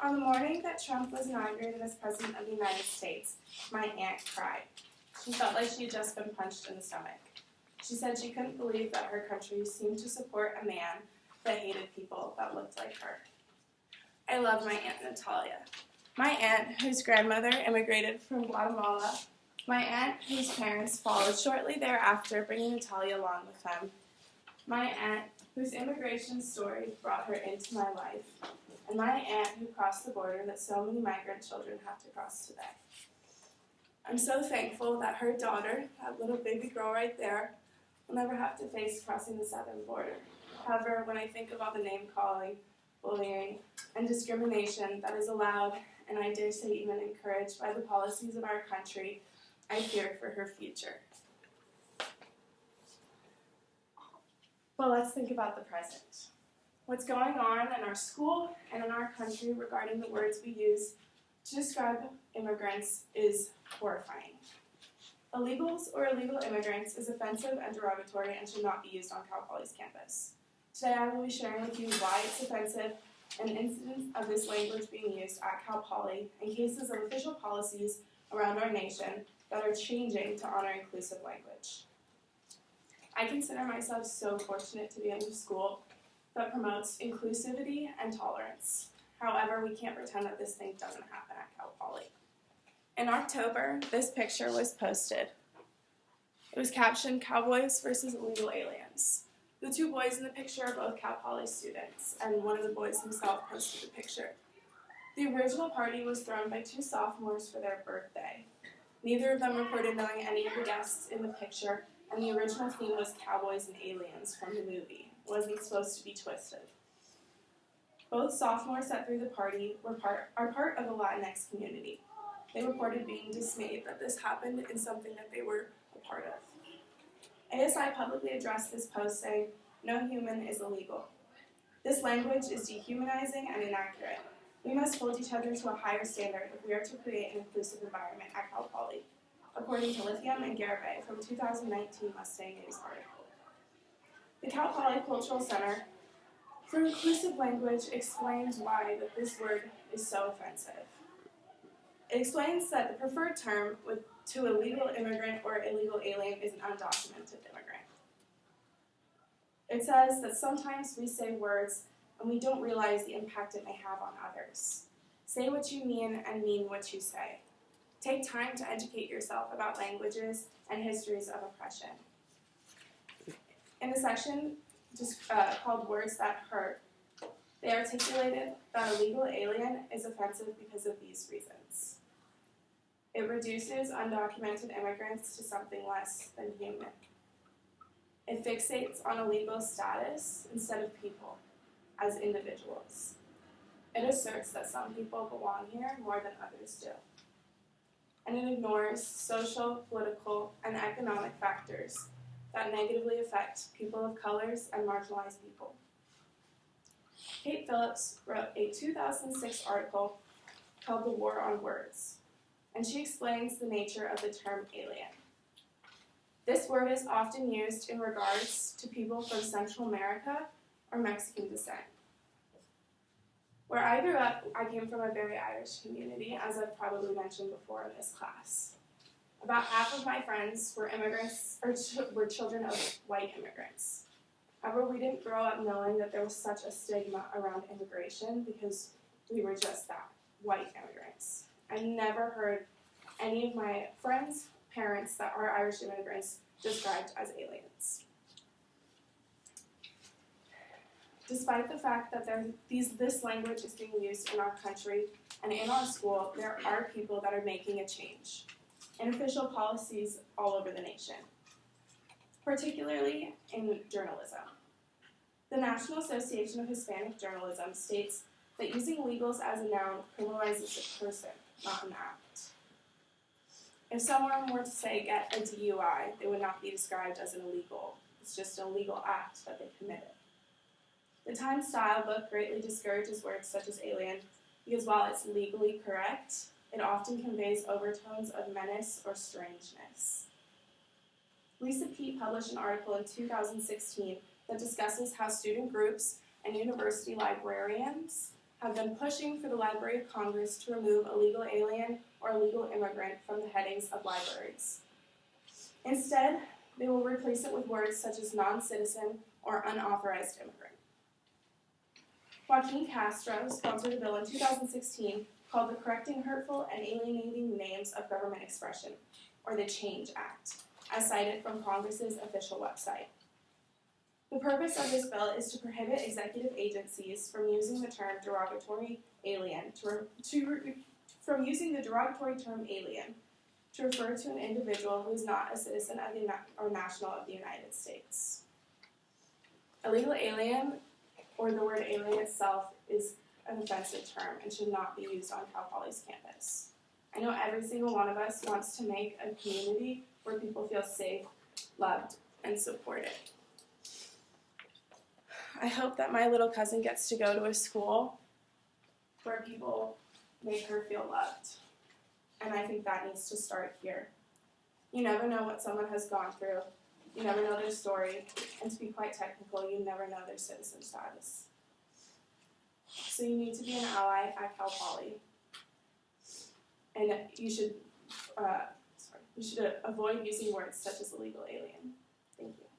On the morning that Trump was inaugurated as President of the United States, my aunt cried. She felt like she had just been punched in the stomach. She said she couldn't believe that her country seemed to support a man that hated people that looked like her. I love my Aunt Natalia. My aunt, whose grandmother immigrated from Guatemala. My aunt, whose parents followed shortly thereafter, bringing Natalia along with them. My aunt, whose immigration story brought her into my life. And my aunt, who crossed the border that so many migrant children have to cross today. I'm so thankful that her daughter, that little baby girl right there, will never have to face crossing the southern border. However, when I think of all the name-calling, bullying, and discrimination that is allowed, and I dare say even encouraged by the policies of our country, I fear for her future. But let's think about the present. What's going on in our school and in our country regarding the words we use to describe immigrants is horrifying. Illegals or illegal immigrants is offensive and derogatory and should not be used on Cal Poly's campus. Today I will be sharing with you why it's offensive and incidents of this language being used at Cal Poly and cases of official policies around our nation that are changing to honor inclusive language. I consider myself so fortunate to be in a school that promotes inclusivity and tolerance. However, we can't pretend that this thing doesn't happen at Cal Poly. In October, this picture was posted. It was captioned, "Cowboys versus Illegal Aliens." The two boys in the picture are both Cal Poly students, and one of the boys himself posted the picture. The original party was thrown by two sophomores for their birthday. Neither of them reported knowing any of the guests in the picture, and the original theme was cowboys and aliens from the movie. It wasn't supposed to be twisted. Both sophomores that threw the party are part of the Latinx community. They reported being dismayed that this happened in something that they were a part of. ASI publicly addressed this post saying, "No human is illegal. This language is dehumanizing and inaccurate. We must hold each other to a higher standard if we are to create an inclusive environment at Cal Poly," according to Lithium and Garibay from 2019 Mustang News article. The Cal Poly Cultural Center for Inclusive Language explains why that this word is so offensive. It explains that the preferred term to illegal immigrant or illegal alien is an undocumented immigrant. It says that sometimes we say words and we don't realize the impact it may have on others. Say what you mean and mean what you say. Take time to educate yourself about languages and histories of oppression. In the section called Words That Hurt, they articulated that illegal alien is offensive because of these reasons. It reduces undocumented immigrants to something less than human. It fixates on illegal status instead of people, as individuals. It asserts that some people belong here more than others do. And it ignores social, political, and economic factors that negatively affect people of colors and marginalized people. Kate Phillips wrote a 2006 article called "The War on Words," and she explains the nature of the term alien. This word is often used in regards to people from Central America or Mexican descent. Where I grew up, I came from a very Irish community, as I've probably mentioned before in this class. About half of my friends were immigrants, or were children of white immigrants. However, we didn't grow up knowing that there was such a stigma around immigration because we were just that, white immigrants. I never heard any of my friends' parents that are Irish immigrants described as aliens. Despite the fact that this language is being used in our country and in our school, there are people that are making a change in official policies all over the nation, particularly in journalism. The National Association of Hispanic Journalism states that using illegals as a noun criminalizes a person, not an act. If someone were to say get a DUI, they would not be described as an illegal. It's just an illegal act that they committed. The Times Style book greatly discourages words such as alien because while it's legally correct, it often conveys overtones of menace or strangeness. Lisa Peet published an article in 2016 that discusses how student groups and university librarians have been pushing for the Library of Congress to remove illegal alien or illegal immigrant from the headings of libraries. Instead, they will replace it with words such as non-citizen or unauthorized immigrant. Joaquin Castro sponsored a bill in 2016 called the Correcting Hurtful and Alienating Names of Government Expression, or the CHANGE Act, as cited from Congress's official website. The purpose of this bill is to prohibit executive agencies from using the term derogatory alien from using the derogatory term alien to refer to an individual who is not a citizen of or national of the United States. Illegal alien, or the word alien itself, is an offensive term and should not be used on Cal Poly's campus. I know every single one of us wants to make a community where people feel safe, loved, and supported. I hope that my little cousin gets to go to a school where people make her feel loved. And I think that needs to start here. You never know what someone has gone through. You never know their story. And to be quite technical, you never know their citizen status. So you need to be an ally at Cal Poly. And you should avoid using words such as illegal alien. Thank you.